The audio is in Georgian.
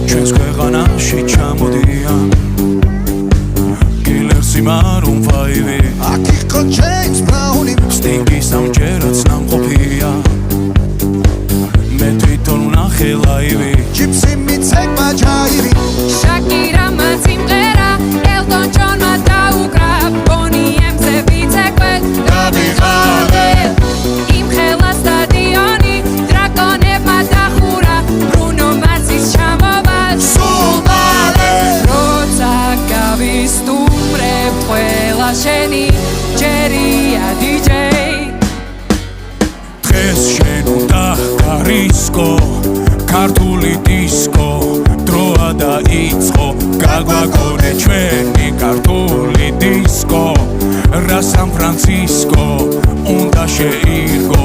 ჩვენს ქვეყანაში ჩამოდიან კილერსი მარუნ ფაივი აქ იყო ჯეიმს ბრაუნი სტინგი სამჯერაც ნამყოფია მე თვითონ ვნახე ლაივი ჯიპსი მიცეკმა ჯაივი შაკირამა სიმღერა ელტონ ჯონმა დაუკრა ბონი ემზე ვიცეკვე გადიღალე იმხელა სტადიონი დრაკონებმა დახურა ბრუნო მარსის ჩამოვა სულ მალე როცა გავისტუმრებ ყველა შენი ჯერია დიჯეი დღეს შენ უნდა გარისკო ქართული დისკო დროა დაიწყო გაგვაგონე ჩვენი ქართული დისკო რა სან ფრანცისკო უნდა შეირგო